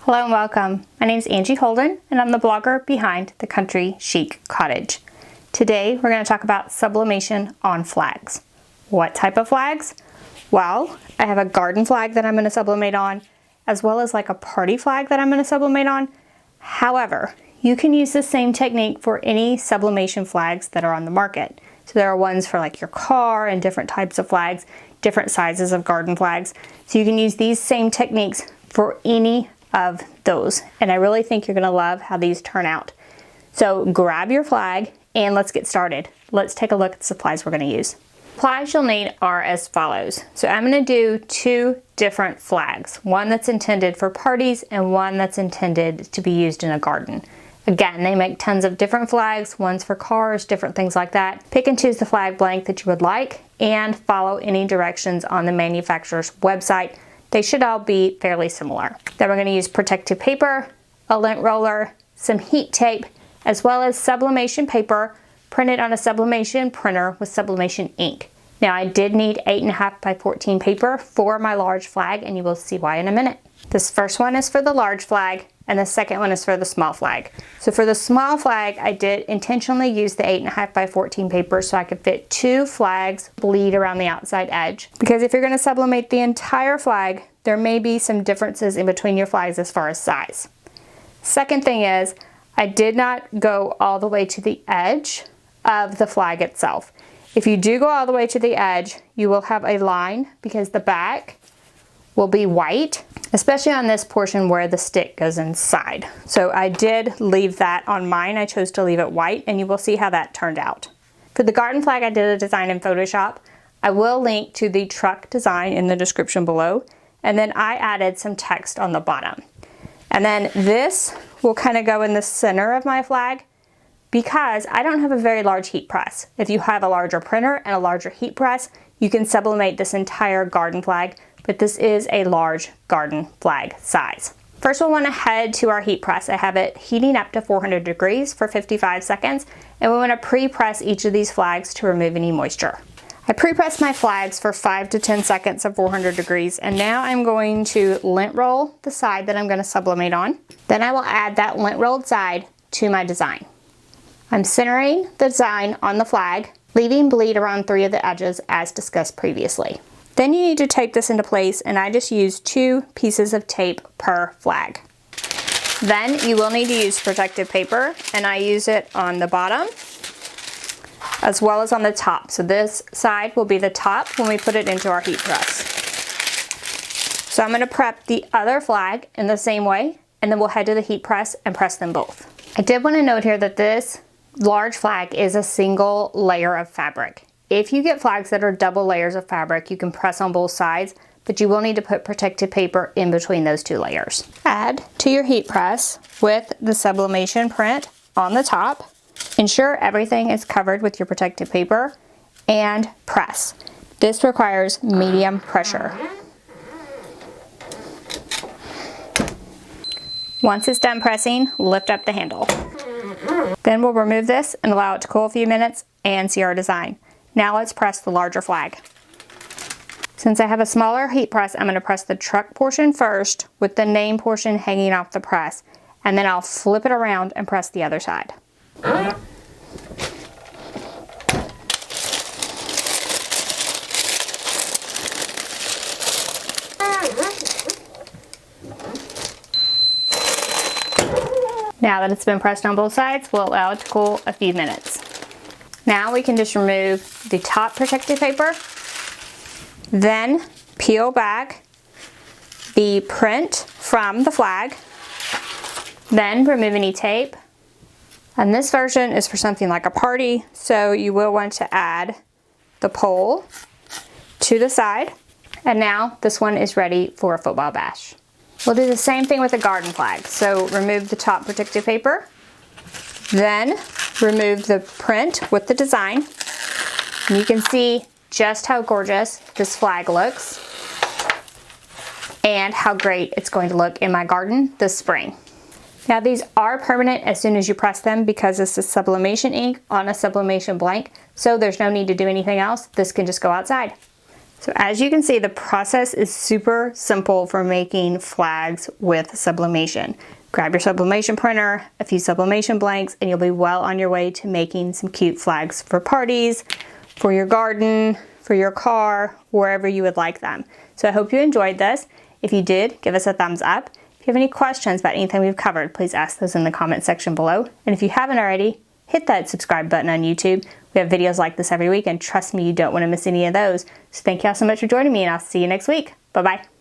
Hello and welcome. My name is Angie Holden and I'm the blogger behind the Country Chic Cottage. Today we're going to talk about sublimation on flags. What type of flags? Well, I have a garden flag that I'm going to sublimate on, as well as like a party flag that I'm going to sublimate on. However, you can use the same technique for any sublimation flags that are on the market. So there are ones for like your car and different types of flags, different sizes of garden flags. So you can use these same techniques for any of those, and I really think you're going to love how these turn out. So grab your flag and let's get started. Let's take a look at the supplies we're going to use. Supplies you'll need are as follows. So I'm going to do two different flags, one that's intended for parties and one that's intended to be used in a garden. Again, they make tons of different flags, ones for cars, different things like that. Pick and choose the flag blank that you would like and follow any directions on the manufacturer's website. They should all be fairly similar. Then we're going to use protective paper, a lint roller, some heat tape, as well as sublimation paper printed on a sublimation printer with sublimation ink. Now I did need 8.5 by 14 paper for my large flag, and you will see why in a minute. This first one is for the large flag and the second one is for the small flag. So for the small flag, I did intentionally use the 8.5 by 14 paper so I could fit two flags bleed around the outside edge. Because if you're going to sublimate the entire flag, there may be some differences in between your flags as far as size. Second thing is, I did not go all the way to the edge of the flag itself. If you do go all the way to the edge, you will have a line because the back will be white, especially on this portion where the stick goes inside. So I did leave that on mine. I chose to leave it white, and you will see how that turned out. For the garden flag, I did a design in Photoshop. I will link to the truck design in the description below, and then I added some text on the bottom. And then this will kind of go in the center of my flag because I don't have a very large heat press. If you have a larger printer and a larger heat press, you can sublimate this entire garden flag, but this is a large garden flag size. First, we'll want to head to our heat press. I have it heating up to 400 degrees for 55 seconds, and we want to pre-press each of these flags to remove any moisture. I pre-pressed my flags for 5 to 10 seconds at 400 degrees, and now I'm going to lint roll the side that I'm going to sublimate on. Then I will add that lint rolled side to my design. I'm centering the design on the flag, leaving bleed around 3 of the edges as discussed previously. Then you need to tape this into place, and I just use 2 pieces of tape per flag. Then you will need to use protective paper, and I use it on the bottom as well as on the top. So this side will be the top when we put it into our heat press. So I'm going to prep the other flag in the same way, and then we'll head to the heat press and press them both. I did want to note here that this large flag is a single layer of fabric. If you get flags that are double layers of fabric, you can press on both sides, but you will need to put protective paper in between those 2 layers. Add to your heat press with the sublimation print on the top. Ensure everything is covered with your protective paper and press. This requires medium pressure. Once it's done pressing, lift up the handle. Then we'll remove this and allow it to cool a few minutes and see our design. Now let's press the larger flag. Since I have a smaller heat press, I'm going to press the truck portion first with the name portion hanging off the press, and then I'll flip it around and press the other side. Now that it's been pressed on both sides, we'll allow it to cool a few minutes. Now we can just remove the top protective paper, then peel back the print from the flag, then remove any tape. And this version is for something like a party, so you will want to add the pole to the side. And now this one is ready for a football bash. We'll do the same thing with the garden flag. So remove the top protective paper, then remove the print with the design. And you can see just how gorgeous this flag looks and how great it's going to look in my garden this spring. Now these are permanent as soon as you press them because this is sublimation ink on a sublimation blank, so there's no need to do anything else. This can just go outside. So as you can see, the process is super simple for making flags with sublimation. Grab your sublimation printer, a few sublimation blanks, and you'll be well on your way to making some cute flags for parties, for your garden, for your car, wherever you would like them. So I hope you enjoyed this. If you did, give us a thumbs up. If you have any questions about anything we've covered, please ask those in the comment section below. And if you haven't already, hit that subscribe button on YouTube. We have videos like this every week, and trust me, you don't want to miss any of those. So thank you all so much for joining me, and I'll see you next week. Bye-bye.